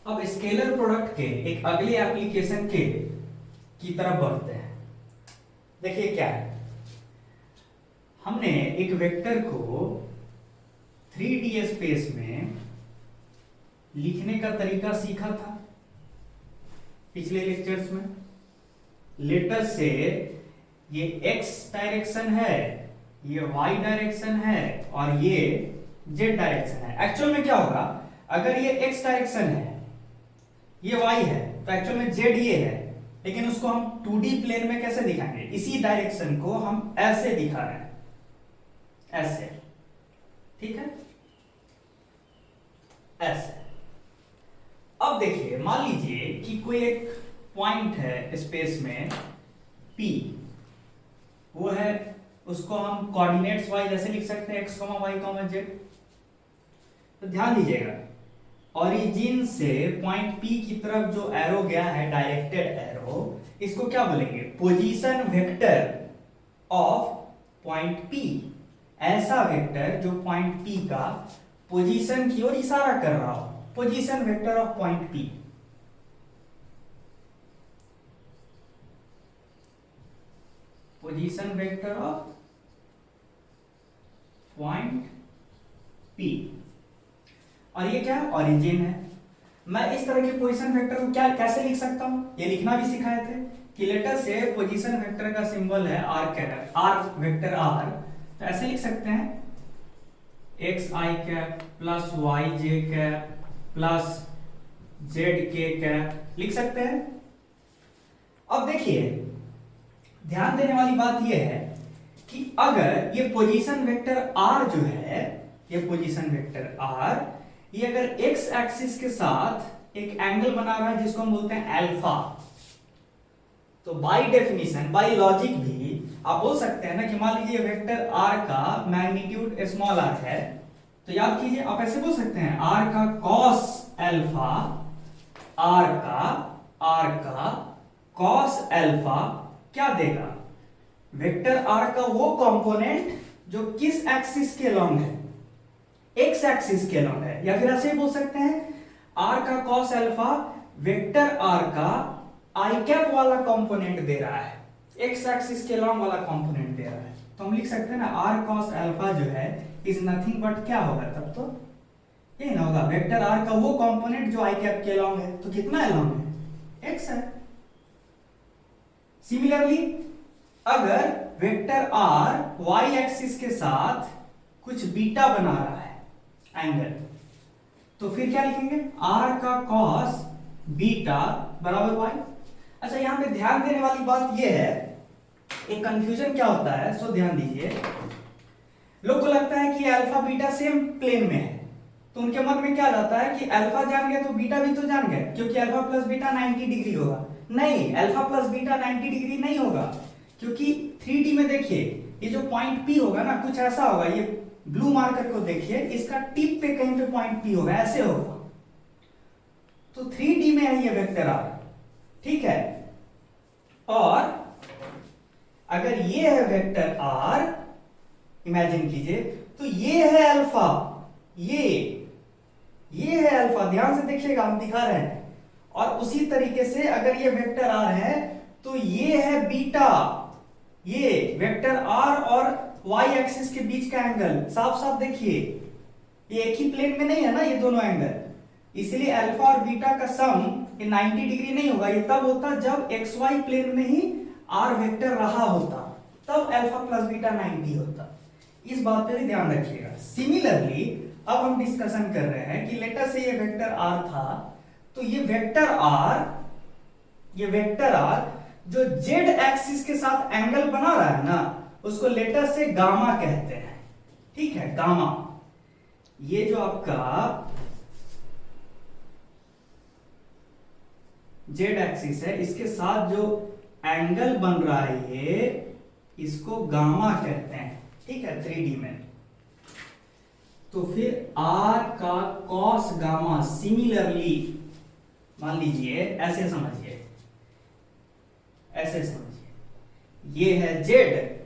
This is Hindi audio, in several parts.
अब स्केलर प्रोडक्ट के एक अगले एप्लीकेशन के की तरफ बढ़ते हैं। देखिए क्या है, हमने एक वेक्टर को 3D स्पेस में लिखने का तरीका सीखा था पिछले लेक्चर्स में। लेटर से ये x डायरेक्शन है, ये y डायरेक्शन है और ये z डायरेक्शन है। एक्चुअल में क्या होगा, अगर ये x डायरेक्शन है, ये y है, तो एक्चुअल में z ये है, लेकिन उसको हम 2D प्लेन में कैसे दिखाएंगे, इसी डायरेक्शन को हम ऐसे दिखा रहे हैं, ऐसे, ठीक है, ऐसे। अब देखिए, मान लीजिए कि कोई एक पॉइंट है स्पेस में P, वो है, उसको हम कोऑर्डिनेट्स वाइज ऐसे लिख सकते हैं x, y, z। तो ध्यान दीजिएगा, ओरिजिन से पॉइंट P की तरफ जो एरो गया है, डायरेक्टेड एरो, इसको क्या बोलेंगे, position vector of point P। ऐसा वेक्टर जो पॉइंट P का पोजीशन की ओर इशारा कर रहा हो, position vector of point P। Position vector of point P। और ये क्या है, ओरिजिन है। मैं इस तरह के पोजीशन वेक्टर को क्या कैसे लिख सकता हूं, ये लिखना भी सिखाए थे कि लेटर से पोजीशन वेक्टर का सिंबल है आर वेक्टर आर, तो ऐसे लिख सकते हैं एक्स आई कैप प्लस वाई जे कैप प्लस जेड के कैप, लिख सकते हैं। अब देखिए, ध्यान देने वाली बात यह है कि अगर ये पोजीशन वेक्टर आर जो है, ये पोजीशन वेक्टर आर, ये अगर एक्स एक्सिस के साथ एक एंगल बना रहा है जिसको हम बोलते हैं अल्फा, तो बाय डेफिनेशन, बाय लॉजिक भी आप बोल सकते हैं ना कि मान लीजिए वेक्टर आर का मैग्नीट्यूड स्मॉल आर है, तो याद कीजिए, आप ऐसे बोल सकते हैं आर का कॉस अल्फा, आर का कॉस अल्फा क्या देगा, वेक्टर आर का वो कंपोनेंट जो किस एक्सिस के लॉन्ग है, एक्स एक्सिस के लॉन्ग है। या फिर ऐसे ही बोल सकते हैं आर का कॉस अल्फा वेक्टर आर का आई कैप वाला कंपोनेंट दे रहा है, एक्स एक्सिस के लॉन्ग वाला कंपोनेंट दे रहा है, तो हम लिख सकते हैं ना आर कॉस अल्फा जो है इज नथिंग बट क्या होगा, तब तो ये ना होगा, वेक्टर आर का वो कंपोनेंट जो आई कैप के लॉन्ग है, तो कितना लॉन्ग है, एक्स है। सिमिलरली अगर वेक्टर आर वाई एक्सिस के साथ कुछ बीटा बना रहा है एंगल, तो फिर क्या लिखेंगे, आर का कॉस बीटा बराबर वाई। अच्छा, यहां पे ध्यान देने वाली बात यह है, एक कंफ्यूजन क्या होता है, सो ध्यान दीजिए, लोग को लगता है कि अल्फा बीटा सेम प्लेन में है, तो उनके मन में क्या जाता है कि अल्फा जान गए तो बीटा भी तो जान गए, क्योंकि अल्फा प्लस बीटा 90 डिग्री होगा। नहीं, अल्फा प्लस बीटा 90 डिग्री नहीं होगा, क्योंकि 3D में देखिए, ये जो पॉइंट P होगा ना, कुछ ऐसा होगा, ये ब्लू मार्कर को देखिए, इसका टिप पे कहीं पे पॉइंट P होगा, ऐसे होगा, तो 3D में है ये वेक्टर आर, ठीक है। और अगर ये है वेक्टर आर, इमेजिन कीजिए, तो ये है अल्फा, ये है अल्फा, ध्यान से देखिएगा, हम दिखा रहे हैं। और उसी तरीके से अगर ये वेक्टर आर है, तो ये है बीटा, ये वेक्टर आर और वाई एक्सिस के बीच का एंगल, साफ साफ देखिए, ये एक ही प्लेन में नहीं है ना ये दोनों एंगल, इसलिए अल्फा और बीटा का सम ये 90 डिग्री नहीं होगा, ये तब होता जब एक्स वाई प्लेन में ही आर वेक्टर रहा होता, तब अल्फा प्लस बीटा 90 होता। इस बात पे भी ध्यान रखिएगा। सिमिलरली अब हम डिस्कशन कर रहे हैं कि लेटर से ये वेक्टर आर था, तो ये वेक्टर आर जो जेड एक्सिस के साथ एंगल बना रहा है ना, उसको लेटर से गामा कहते हैं, ठीक है, गामा। ये जो आपका जेड एक्सिस है, इसके साथ जो एंगल बन रहा है ये, इसको गामा कहते हैं, ठीक है, 3D में। तो फिर आर का कॉस गामा, सिमिलरली मान लीजिए, ऐसे समझिए, ऐसे समझिए, ये है जेड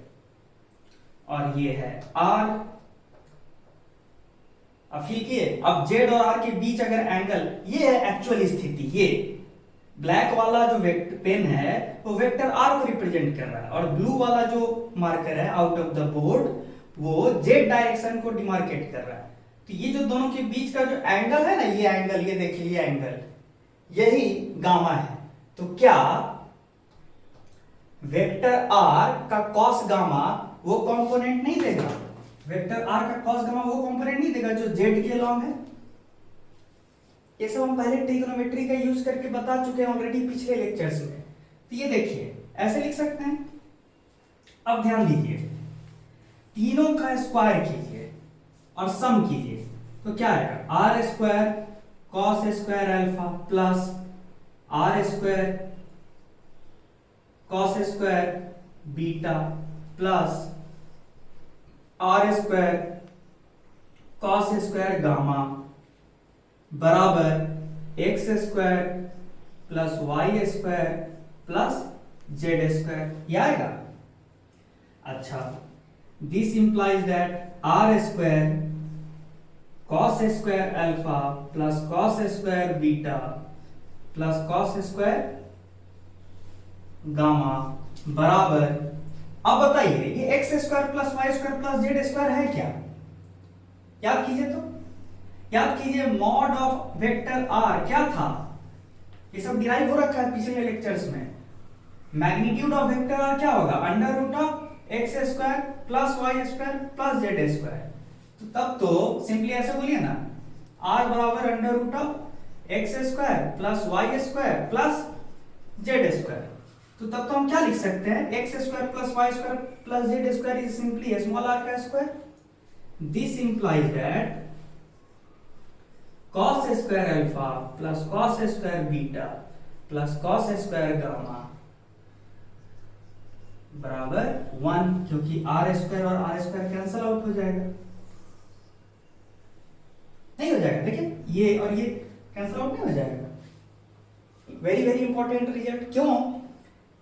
और ये है आर, अब फील किए, अब जेड और आर के बीच अगर एंगल, ये है एक्चुअल स्थिति, ये ब्लैक वाला जो पेन है वो वेक्टर आर को रिप्रेजेंट कर रहा है, और ब्लू वाला जो मार्कर है आउट ऑफ द बोर्ड वो जेड डायरेक्शन को डिमार्केट कर रहा है। तो ये जो दोनों के बीच का जो एंगल है ना, ये एंगल, ये देखिए ये एंगल, यही गामा है। तो क्या वेक्टर आर का कॉस गामा वो कंपोनेंट नहीं देगा? वेक्टर आर का कॉस गामा वो कंपोनेंट नहीं देगा जो जेड के लॉन्ग है? ये सब हम पहले ट्रिग्नोमेट्री का यूज करके बता चुके हैं ऑलरेडी पिछले लेक्चर्स में। तो ये देखिए ऐसे लिख सकते हैं। अब ध्यान दीजिए, तीनों का स्क्वायर कीजिए और सम कीजिए, तो क्या आएगा? R square cos square alpha plus r square cos square beta plus r square cos square gamma बराबर x square plus y square plus z square, ये आएगा। अच्छा, this implies that r square cos square alpha plus cos square beta plus cos square gamma बराबर, अब बताइए ये x square plus y square plus z square है क्या? याद कीजिए, तो याद कीजिए मॉड ऑफ वेक्टर आर क्या था? ये सब डिराइव हो रखा है पिछले लेक्चर्स में। मैग्नीट्यूड ऑफ वेक्टर आर क्या होगा? Under root of x square plus y square plus z square. तो तब तो सिंपली ऐसे बोलिए ना, आर बराबर under root of x square plus y square plus z square. तो तब तो हम क्या लिख सकते हैं? X square plus y square plus z square is simply small r का square. This implies that cos square alpha plus cos square beta plus cos square gamma बराबर 1, क्योंकि आर स्क्वायर और आर स्क्वायर कैंसल आउट हो जाएगा, नहीं हो जाएगा। देखिए ये और ये कैंसल आउट नहीं हो जाएगा। Very very important result. क्यों?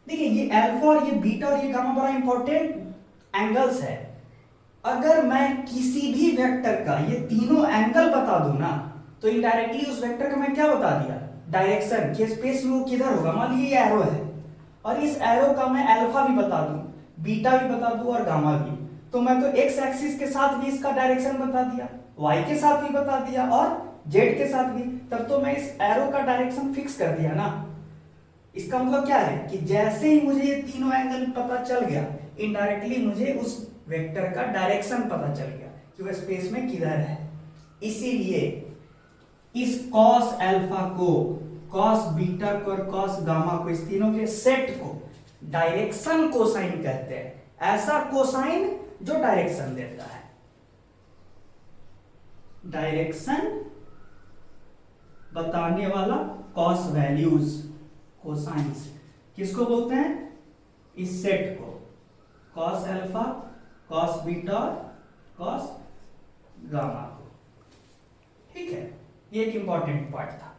देखिए ये अल्फा और ये बीटा और ये गामा बड़ा इंपॉर्टेंट एंगल्स है। अगर मैं किसी भी वेक्टर का ये तीनों एंगल बता दूं ना, तो इनडायरेक्टली उस वेक्टर का मैं क्या बता दिया? डायरेक्शन कि स्पेस में वो किधर होगा। मान लीजिए ये एरो है और इस एरो का मैं अल्फा भी बता दूं, बीटा भी बता दूं और गामा भी, तो मैं तो एक्स एक्सिस के साथ भी इसका डायरेक्शन बता दिया, वाई के साथ भी बता दिया और जेड के साथ भी। तब तो मैं इस एरो का डायरेक्शन फिक्स कर दिया ना। इसका मतलब क्या है कि जैसे ही मुझे ये तीनों एंगल पता चल गया, इनडायरेक्टली मुझे उस वेक्टर का डायरेक्शन पता चल गया कि वो स्पेस में किधर है। इसीलिए इस कॉस अल्फा को, कॉस बीटा को और कॉस गामा को, इस तीनों के सेट को डायरेक्शन कोसाइन कहते हैं। ऐसा कोसाइन जो डायरेक्शन देता है। डायरेक्शन बताने वाला कॉस वैल्यूज, कोसाइंस किसको बोलते हैं? इस सेट को, कॉस अल्फा कॉस बीटा और कॉस गामा को। ठीक है, ये एक इंपॉर्टेंट पार्ट था।